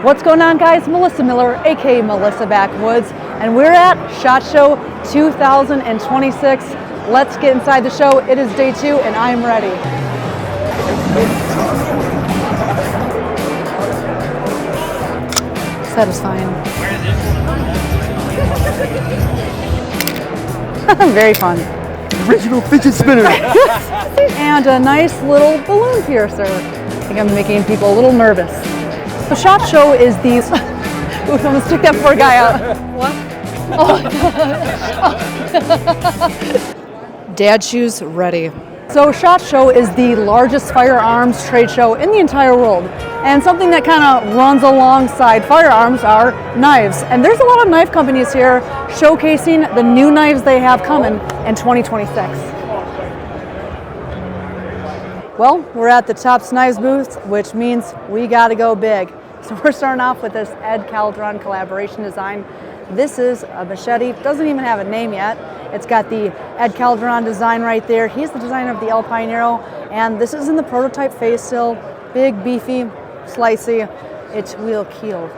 What's going on, guys? Melissa Miller, aka Melissa Backwoods, and we're at SHOT Show 2026. Let's get inside the show. It is day 2 and I'm ready. Satisfying. Very fun. Original fidget spinner. And a nice little balloon piercer. I think I'm making people a little nervous. The SHOT Show is these. Ooh, I'm gonna stick that poor guy out. What? Oh. Dad shoes ready. So SHOT Show is the largest firearms trade show in the entire world. And something that kind of runs alongside firearms are knives. And there's a lot of knife companies here showcasing the new knives they have coming in 2026. Well, we're at the Tops Knives booth, which means we gotta go big. So we're starting off with this Ed Calderon collaboration design. This is a machete, doesn't even have a name yet. It's got the Ed Calderon design right there. He's the designer of the Alpine Arrow, and this is in the prototype phase still. Big, beefy, slicey, it's wheel keeled.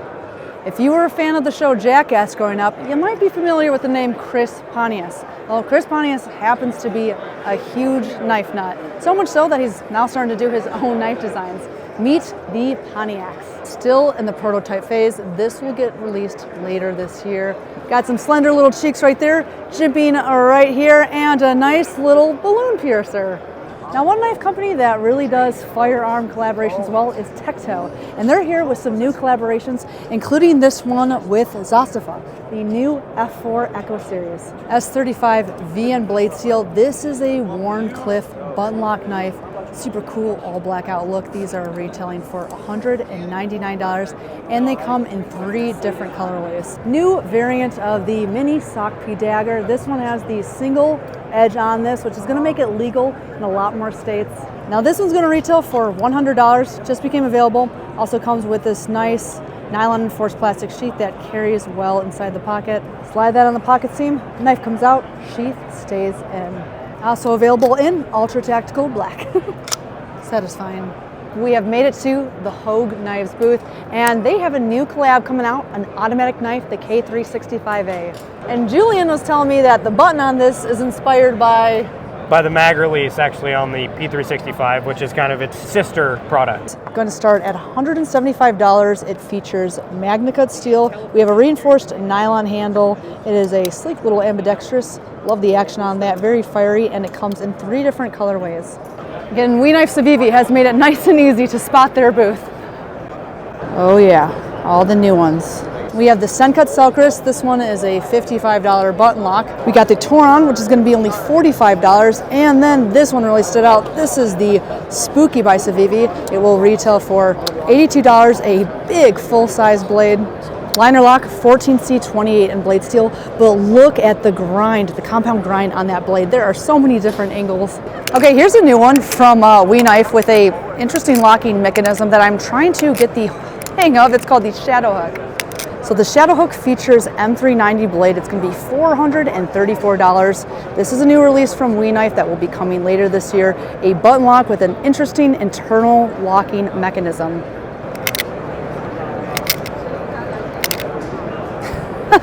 If you were a fan of the show Jackass growing up, you might be familiar with the name Chris Pontius. Well, Chris Pontius happens to be a huge knife nut, so much so that he's now starting to do his own knife designs. Meet the Pontiacs. Still in the prototype phase, this will get released later this year. Got some slender little cheeks right there, jimping right here, and a nice little balloon piercer. Now, one knife company that really does firearm collaborations well is Tekto, and they're here with some new collaborations, including this one with Zastafa, the new F4 Echo Series. S35 VN blade steel. This is a Warncliffe button lock knife. Super cool all blackout look. These are retailing for $199 and they come in 3 different colorways. New variant of the mini sock P dagger. This one has the single edge on this, which is going to make it legal in a lot more states. Now this one's going to retail for $100, just became available. Also comes with this nice nylon enforced plastic sheath that carries well inside the pocket. Slide that on the pocket seam, knife comes out, sheath stays in. Also available in Ultra Tactical Black. Satisfying. We have made it to the Hogue Knives booth, and they have a new collab coming out, an automatic knife, the K365A. And Julian was telling me that the button on this is inspired by the mag release, actually, on the P365, which is kind of its sister product. Going to start at $175. It features Magna-Cut steel. We have a reinforced nylon handle. It is a sleek little ambidextrous. Love the action on that, very fiery, and it comes in 3 different colorways. Again, We Knife Civivi has made it nice and easy to spot their booth. Oh yeah, all the new ones. We have the Sencut Selkris. This one is a $55 button lock. We got the Toron, which is going to be only $45, and then this one really stood out. This is the Spooky by Civivi. It will retail for $82, a big full-size blade. Liner lock, 14C28 in blade steel, but look at the grind, the compound grind on that blade. There are so many different angles. Okay, here's a new one from We Knife with a interesting locking mechanism that I'm trying to get the hang of. It's called the Shadow Hook. So the Shadow Hook features M390 blade. It's going to be $434. This is a new release from We Knife that will be coming later this year. A button lock with an interesting internal locking mechanism.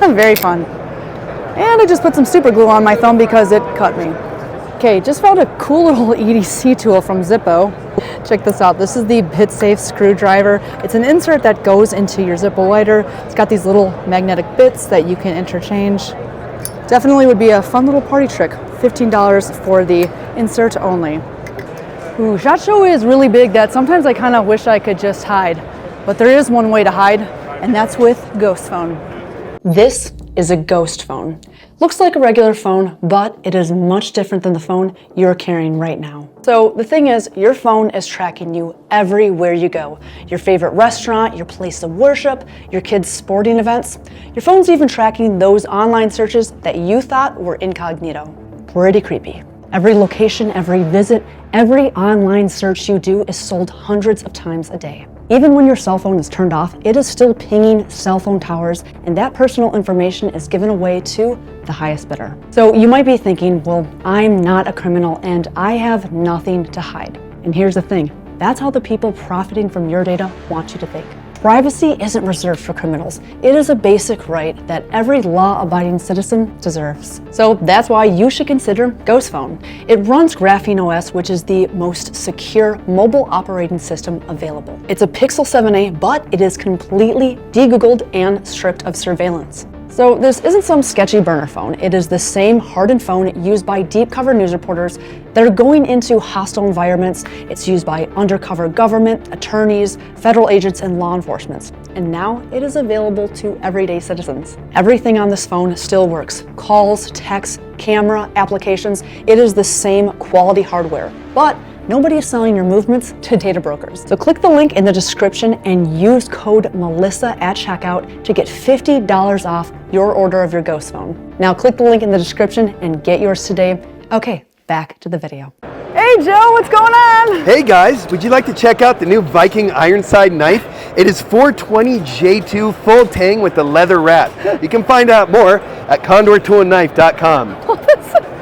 Very fun. And I just put some super glue on my thumb because it cut me. Okay, just found a cool little EDC tool from Zippo. Check this out. This is the BitSafe screwdriver. It's an insert that goes into your Zippo lighter. It's got these little magnetic bits that you can interchange. Definitely would be a fun little party trick. $15 for the insert only. Ooh, SHOT Show is really big that sometimes I kind of wish I could just hide. But there is one way to hide, and that's with Ghost Phone. This is a ghost phone. Looks like a regular phone, but it is much different than the phone you're carrying right now. So the thing is, your phone is tracking you everywhere you go. Your favorite restaurant, your place of worship, your kids' sporting events. Your phone's even tracking those online searches that you thought were incognito. Pretty creepy. Every location, every visit, every online search you do is sold hundreds of times a day. Even when your cell phone is turned off, it is still pinging cell phone towers, and that personal information is given away to the highest bidder. So you might be thinking, well, I'm not a criminal and I have nothing to hide. And here's the thing, that's how the people profiting from your data want you to think. Privacy isn't reserved for criminals. It is a basic right that every law-abiding citizen deserves. So that's why you should consider Ghost Phone. It runs Graphene OS, which is the most secure mobile operating system available. It's a Pixel 7a, but it is completely de-Googled and stripped of surveillance. So this isn't some sketchy burner phone. It is the same hardened phone used by deep cover news reporters that are going into hostile environments. It's used by undercover government, attorneys, federal agents, and law enforcement. And now it is available to everyday citizens. Everything on this phone still works. Calls, texts, camera, applications. It is the same quality hardware. But nobody is selling your movements to data brokers. So click the link in the description and use code Melissa at checkout to get $50 off your order of your Ghost Phone. Now click the link in the description and get yours today. Okay, back to the video. Hey Joe, what's going on? Hey guys, would you like to check out the new Viking Ironside knife? It is 420 J2 full tang with the leather wrap. You can find out more at condortoolandknife.com.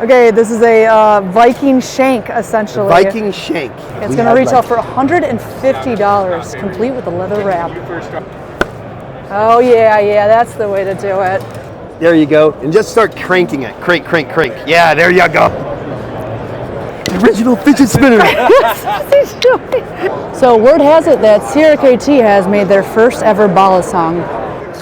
Okay, this is a Viking shank, essentially. Viking shank. It's going to retail for $150, complete with the leather wrap. Oh yeah, that's the way to do it. There you go, and just start cranking it. Crank, crank, crank. Yeah, there you go. Original fidget spinner. So word has it that CRKT has made their first ever bala song.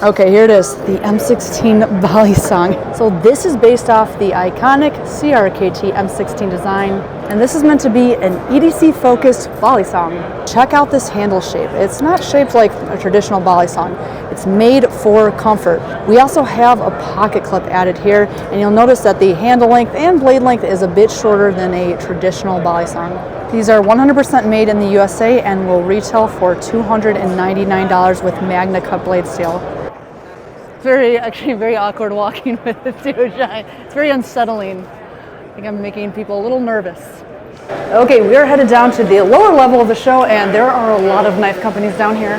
Okay, here it is, the M16 Bali song. So this is based off the iconic CRKT M16 design, and this is meant to be an EDC-focused Bali song. Check out this handle shape. It's not shaped like a traditional Bali song. It's made for comfort. We also have a pocket clip added here, and you'll notice that the handle length and blade length is a bit shorter than a traditional Bali song. These are 100% made in the USA and will retail for $299 with Magna cut blade steel. Actually very awkward walking with it too, Shine. It's very unsettling. I think I'm making people a little nervous. Okay, we're headed down to the lower level of the show, and there are a lot of knife companies down here.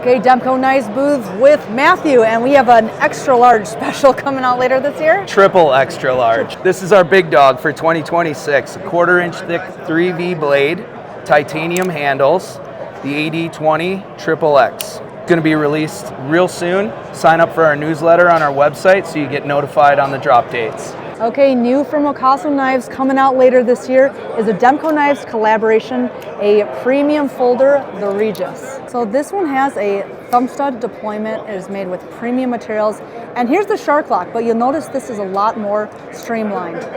Okay, Demco Knives booth with Matthew, and we have an extra large special coming out later this year. Triple extra large. This is our big dog for 2026. A 1/4 inch thick 3V blade, titanium handles, the AD20 XXX. Going to be released real soon. Sign up for our newsletter on our website so you get notified on the drop dates. Okay, new from Ocaso Knives coming out later this year is a Demco Knives collaboration, a premium folder, the Regis. So this one has a thumb stud deployment. It is made with premium materials. And here's the shark lock, but you'll notice this is a lot more streamlined.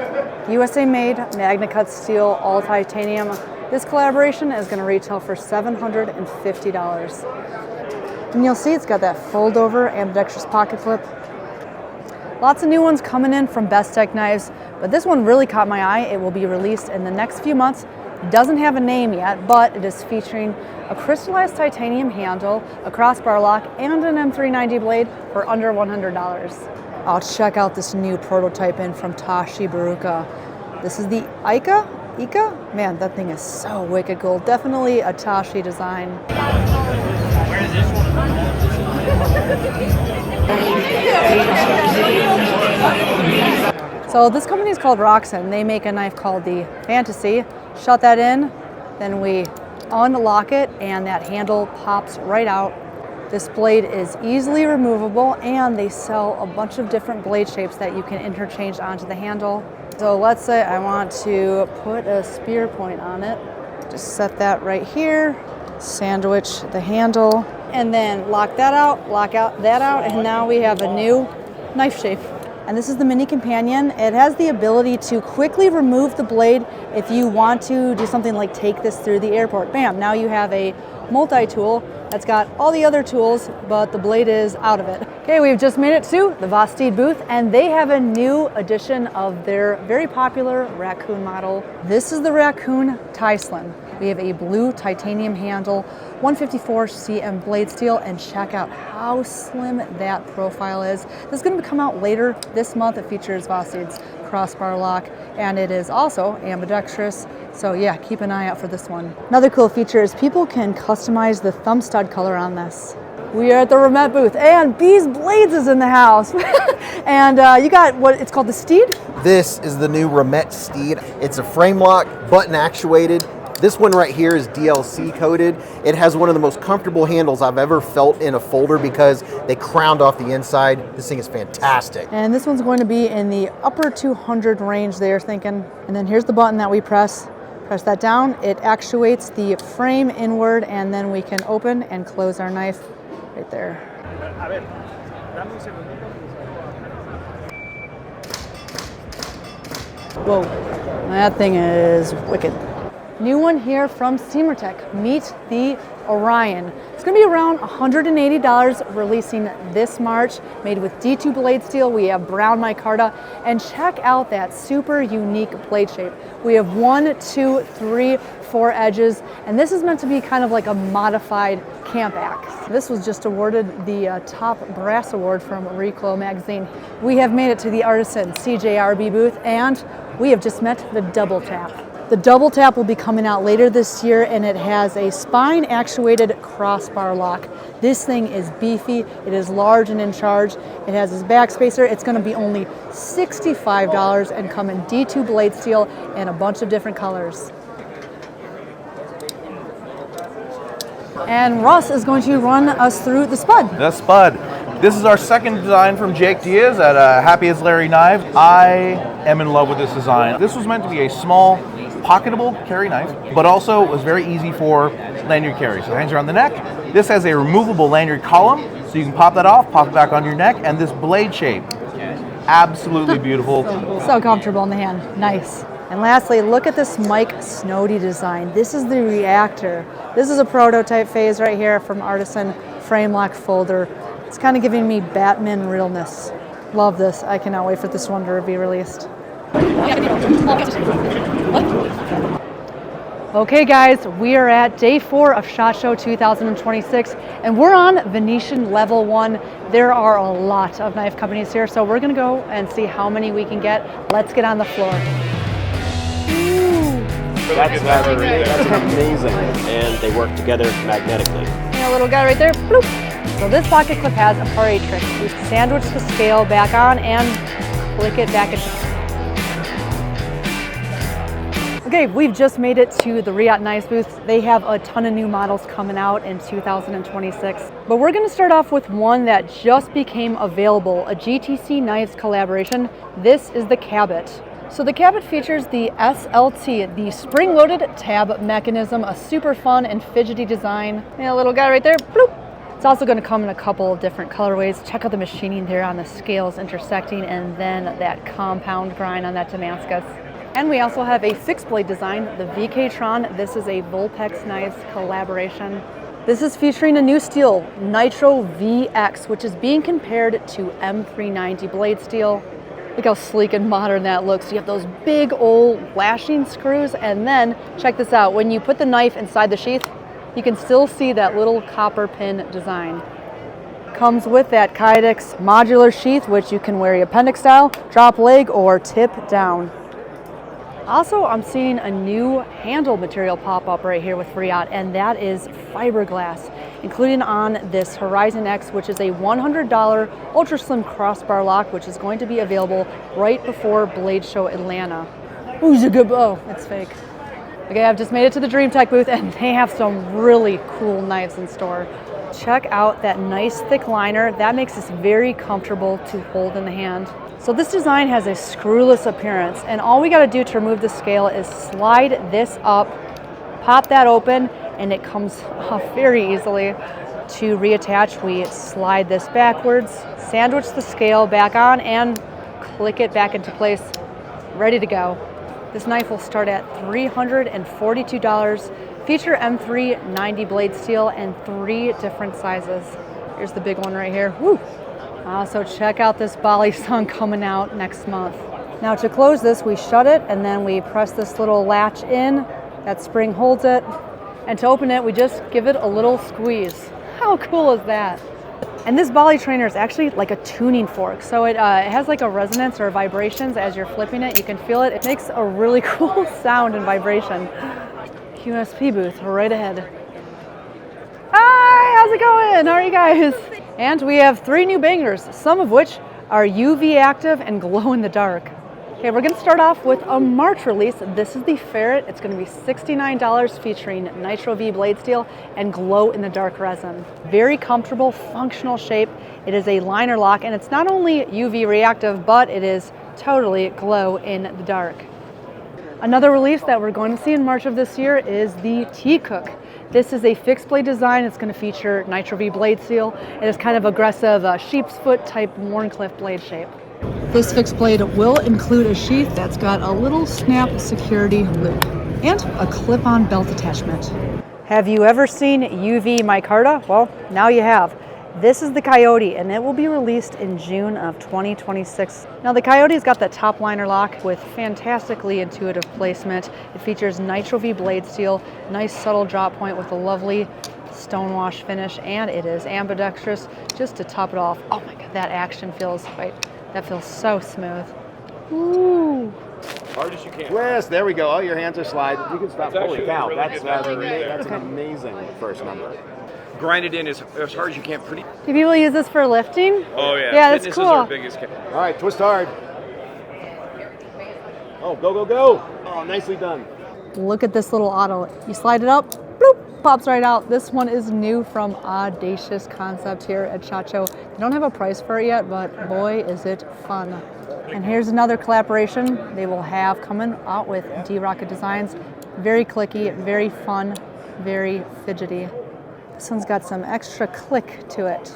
USA made, Magna cut steel, all titanium. This collaboration is going to retail for $750. And you'll see it's got that fold over ambidextrous pocket clip. Lots of new ones coming in from Bestech Knives, but this one really caught my eye. It will be released in the next few months. It doesn't have a name yet, but it is featuring a crystallized titanium handle, a crossbar lock, and an M390 blade for under $100. I'll check out this new prototype in from Tashi Baruka. This is the Ika? Man, that thing is so wicked cool. Definitely a Tashi design. So this company is called Roxon. They make a knife called the Fantasy. Shut that in, then we unlock it and that handle pops right out. This blade is easily removable and they sell a bunch of different blade shapes that you can interchange onto the handle. So let's say I want to put a spear point on it. Just set that right here, sandwich the handle, and then lock that out, lock out that out, and now we have a new knife shape. And this is the Mini Companion. It has the ability to quickly remove the blade if you want to do something like take this through the airport. Bam, now you have a multi-tool that's got all the other tools, but the blade is out of it. Okay, we've just made it to the Vosteed booth, and they have a new edition of their very popular Raccoon model. This is the Raccoon Tie Slim. We have a blue titanium handle, 154 cm blade steel, and check out how slim that profile is. This is going to come out later this month. It features Vosteed's crossbar lock, and it is also ambidextrous. So yeah, keep an eye out for this one. Another cool feature is people can customize the thumb stud color on this. We are at the Remet booth, and Beez Blades is in the house. And you got what it's called, the Steed? This is the new Remet Steed. It's a frame lock, button actuated, This one right here is DLC coated. It has one of the most comfortable handles I've ever felt in a folder because they crowned off the inside. This thing is fantastic. And this one's going to be in the upper 200 range there, thinking. And then here's the button that we press. Press that down. It actuates the frame inward, and then we can open and close our knife right there. Whoa, that thing is wicked. New one here from Tech. Meet the Orion. It's going to be around $180, releasing this March, made with D2 blade steel. We have brown micarta, and check out that super unique blade shape. We have 1, 2, 3, 4 edges, and this is meant to be kind of like a modified camp axe. This was just awarded the top brass award from Reclo magazine. We have made it to the Artisan CJRB booth, and we have just met the Double Tap. The Double Tap will be coming out later this year, and it has a spine actuated crossbar lock. This thing is beefy, it is large and in charge. It has this back spacer. It's going to be only $65 and come in D2 blade steel and a bunch of different colors. And Russ is going to run us through the Spud. The Spud. This is our second design from Jake Diaz at Happy as Larry Knives. I am in love with this design. This was meant to be a small, pocketable carry knife, but also was very easy for lanyard carry. So it hangs around the neck. This has a removable lanyard column, so you can pop that off, pop it back onto your neck, and this blade shape. Absolutely beautiful. So comfortable in the hand. Nice. And lastly, look at this Mike Snowdy design. This is the reactor. This is a prototype phase right here from Artisan frame lock folder. It's kind of giving me Batman realness. Love this. I cannot wait for this one to be released. Okay guys, we are at day 4 of SHOT Show 2026, and we're on Venetian level 1. There are a lot of knife companies here, so we're gonna go and see how many we can get. Let's get on the floor. That's amazing, and they work together magnetically. And a little guy right there, bloop. So this pocket clip has a party trick. We sandwich the scale back on and click it back into. Okay, we've just made it to the Riot Knives booth. They have a ton of new models coming out in 2026. But we're gonna start off with one that just became available, a GTC Knives collaboration. This is the Cabot. So the Cabot features the SLT, the spring-loaded tab mechanism, a super fun and fidgety design. And a little guy right there, bloop. It's also going to come in a couple of different colorways. Check out the machining there on the scales intersecting, and then that compound grind on that Damascus. And we also have a fixed blade design, the VK-Tron. This is a Vulpex Knives collaboration. This is featuring a new steel, Nitro VX, which is being compared to M390 blade steel. Look how sleek and modern that looks. You have those big old lashing screws, and then check this out. When you put the knife inside the sheath, you can still see that little copper pin design. Comes with that Kydex modular sheath, which you can wear appendix style, drop leg, or tip down. Also, I'm seeing a new handle material pop up right here with Riot, and that is fiberglass, including on this Horizon X, which is a $100 ultra slim crossbar lock, which is going to be available right before Blade Show Atlanta. Ooh, it's a good, oh, it's fake. Okay, I've just made it to the Dream Tech booth, and they have some really cool knives in store. Check out that nice thick liner. That makes this very comfortable to hold in the hand. So this design has a screwless appearance, and all we gotta do to remove the scale is slide this up, pop that open, and it comes off very easily. To reattach, we slide this backwards, sandwich the scale back on, and click it back into place, ready to go. This knife will start at $342, feature M390 blade steel and 3 different sizes. Here's the big one right here. Woo! So check out this Bali Sun coming out next month. Now to close this, we shut it, and then we press this little latch in. That spring holds it. And to open it, we just give it a little squeeze. How cool is that? And this Bali trainer is actually like a tuning fork. So it has like a resonance or vibrations as you're flipping it. You can feel it. It makes a really cool sound and vibration. QSP booth right ahead. Hi, how's it going? How are you guys? And we have 3 new bangers, some of which are UV active and glow in the dark. Okay, we're going to start off with a March release. This is the Ferret. It's going to be $69 featuring Nitro V blade steel and glow in the dark resin. Very comfortable, functional shape. It is a liner lock, and it's not only UV reactive, but it is totally glow in the dark. Another release that we're going to see in March of this year is the T-Cook. This is a fixed blade design. It's going to feature Nitro V blade steel. It is kind of aggressive sheep's foot type Wharncliffe blade shape. This fixed blade will include a sheath that's got a little snap security loop and a clip-on belt attachment. Have you ever seen UV micarta? Well, now you have. This is the Coyote, and it will be released in June of 2026. Now the Coyote's got the top liner lock with fantastically intuitive placement. It features Nitro V blade steel, nice subtle drop point with a lovely stonewash finish, and it is ambidextrous just to top it off. Oh my God, that action feels right. That feels so smooth. Ooh. Hard as you can. Twist. There we go. Oh, your hands are sliding. You can stop. Holy cow. Really that's an amazing first number. Grind it in as hard as you can. Pretty. Do people use this for lifting? Oh yeah. Yeah, Fitness that's cool. is our biggest. All right, twist hard. Oh, go, go, go. Oh, nicely done. Look at this little auto. You slide it up, bloop, pops right out. This one is new from Audacious Concept here at SHOT Show. They don't have a price for it yet, but boy, is it fun. And here's another collaboration they will have coming out with D-Rocket Designs. Very clicky, very fun, very fidgety. This one's got some extra click to it.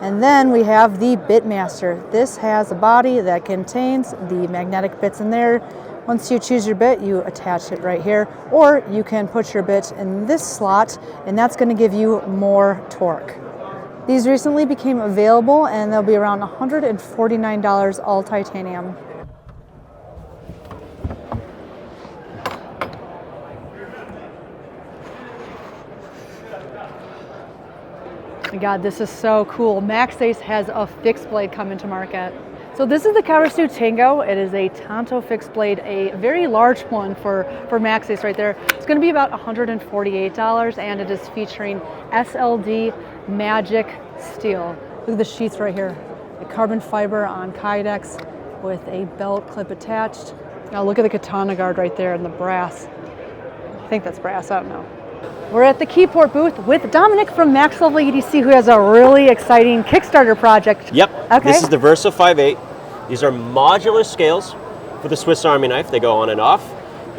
And then we have the Bitmaster. This has a body that contains the magnetic bits in there. Once you choose your bit, you attach it right here, or you can put your bit in this slot, and that's going to give you more torque. These recently became available, and they'll be around $149 all titanium. My God, this is so cool. MaxAce has a fixed blade coming to market. So this is the Karasu Tango. It is a Tanto fixed blade, a very large one for MaxAce right there. It's going to be about $148, and it is featuring SLD Magic Steel. Look at the sheaths right here. A carbon fiber on Kydex with a belt clip attached. Now look at the katana guard right there and the brass. I think that's brass, I don't know. We're at the Keyport booth with Dominic from Max Level EDC, who has a really exciting Kickstarter project. Yep. Okay. This is the Versa 5.8. These are modular scales for the Swiss Army knife. They go on and off.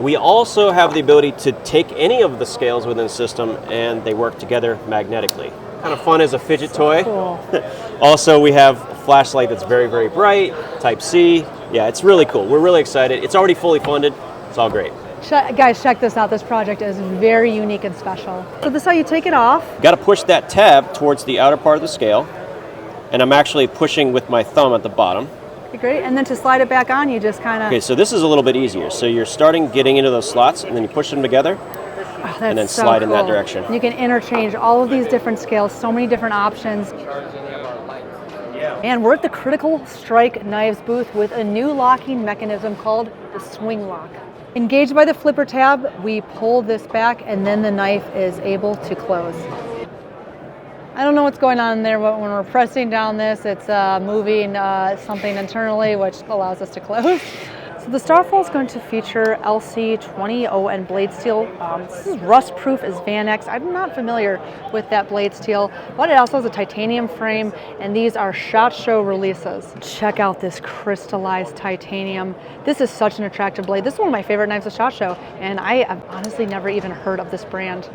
We also have the ability to take any of the scales within the system, and they work together magnetically. Kind of fun as a fidget toy. Cool. Also, we have a flashlight that's very, very bright, Type-C. Yeah, it's really cool. We're really excited. It's already fully funded. It's all great. Guys, check this out. This project is very unique and special. So this is how you take it off. Got to push that tab towards the outer part of the scale, and I'm actually pushing with my thumb at the bottom. Okay, great. And then to slide it back on, you just kind of... Okay, so this is a little bit easier. So you're getting into those slots, and then you push them together, and then slide in that direction. You can interchange all of these different scales, so many different options. And we're at the Critical Strike Knives booth with a new locking mechanism called the Swing Lock. Engaged by the flipper tab, we pull this back, and then the knife is able to close. I don't know what's going on there, but when we're pressing down this, it's moving something internally, which allows us to close. So the Starfall is going to feature LC20ON blade steel. This is rust-proof as Van X. I'm not familiar with that blade steel, but it also has a titanium frame, and these are SHOT Show releases. Check out this crystallized titanium. This is such an attractive blade. This is one of my favorite knives of SHOT Show, and I have honestly never even heard of this brand.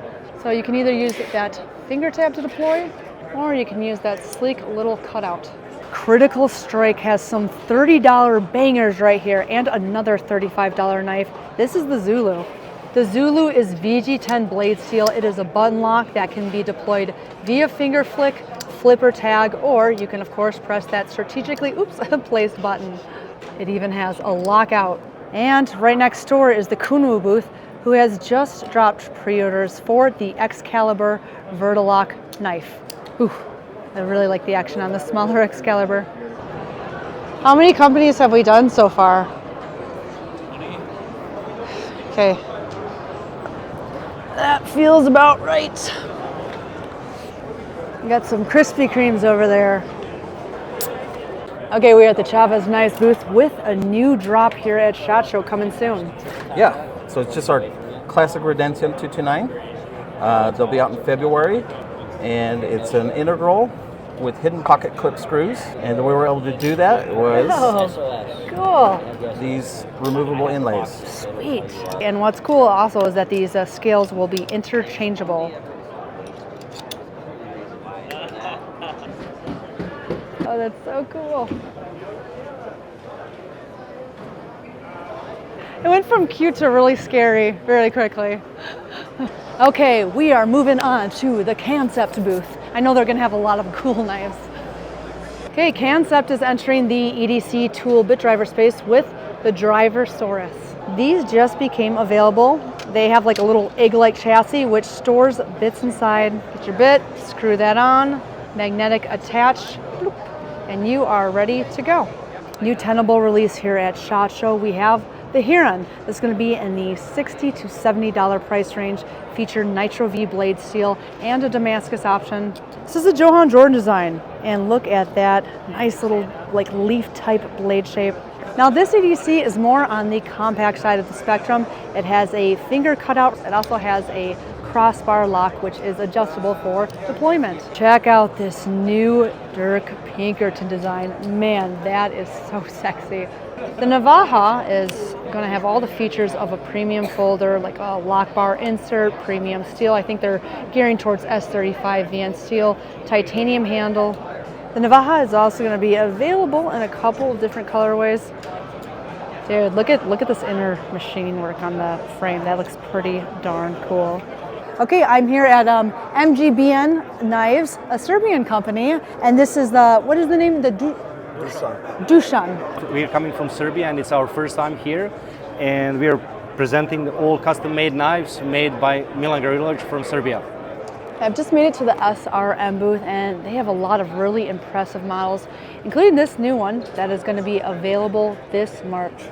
So you can either use that finger tab to deploy, or you can use that sleek little cutout. Critical Strike has some $30 bangers right here and another $35 knife. This is the Zulu. The Zulu is VG10 blade steel. It is a button lock that can be deployed via finger flick, flipper tag, or you can of course press that strategically placed button. It even has a lockout. And right next door is the Kunwu booth, who has just dropped pre-orders for the Excalibur Vertilock knife. Ooh. I really like the action on the smaller Excalibur. How many companies have we done so far? 20. Okay. That feels about right. We got some Krispy Kremes over there. Okay, we're at the Chaves Knives booth with a new drop here at SHOT Show coming soon. Yeah, so it's just our classic Redemption 229. They'll be out in February, and it's an integral with hidden pocket clip screws. And the way we were able to do that was Cool. these removable inlays. Sweet. And what's cool also is that these scales will be interchangeable. Oh, that's so cool. It went from cute to really scary very quickly. Okay, we are moving on to the Concept booth. I know they're gonna have a lot of cool knives. Okay, Concept is entering the EDC tool bit driver space with the Driversaurus. These just became available. They have like a little egg-like chassis which stores bits inside. Get your bit, screw that on, magnetic attach, bloop, and you are ready to go. New tenable release here at SHOT Show. We have the Huron. This is going to be in the $60 to $70 price range. Feature Nitro V blade steel and a Damascus option. This is a Johann Jordan design, and look at that nice little like leaf type blade shape. Now this EDC is more on the compact side of the spectrum. It has a finger cutout. It also has a crossbar lock, which is adjustable for deployment. Check out this new Dirk Pinkerton design. Man, that is so sexy. The Navaja is going to have all the features of a premium folder, like a lock bar insert, premium steel. I think they're gearing towards S35 VN steel, titanium handle. The Navaja is also going to be available in a couple of different colorways. Dude, look at this inner machining work on the frame. That looks pretty darn cool. Okay, I'm here at MGBN Knives, a Serbian company, and this is the, what is the name? The Dusan. We are coming from Serbia, and it's our first time here, and we are presenting all custom-made knives made by Milan Gavrilovic from Serbia. I've just made it to the SRM booth, and they have a lot of really impressive models, including this new one that is going to be available this March.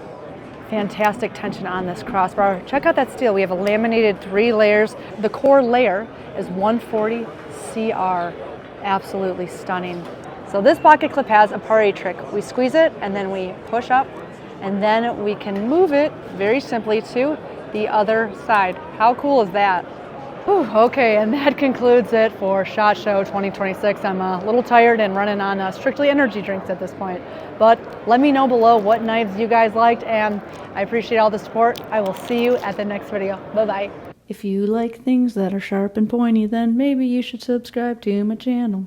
Fantastic tension on this crossbar. Check out that steel. We have a laminated 3 layers. The core layer is 140 CR. Absolutely stunning. So this pocket clip has a party trick. We squeeze it and then we push up, and then we can move it very simply to the other side. How cool is that? Whew, okay, and that concludes it for SHOT Show 2026. I'm a little tired and running on strictly energy drinks at this point. But let me know below what knives you guys liked, and I appreciate all the support. I will see you at the next video. Bye-bye. If you like things that are sharp and pointy, then maybe you should subscribe to my channel.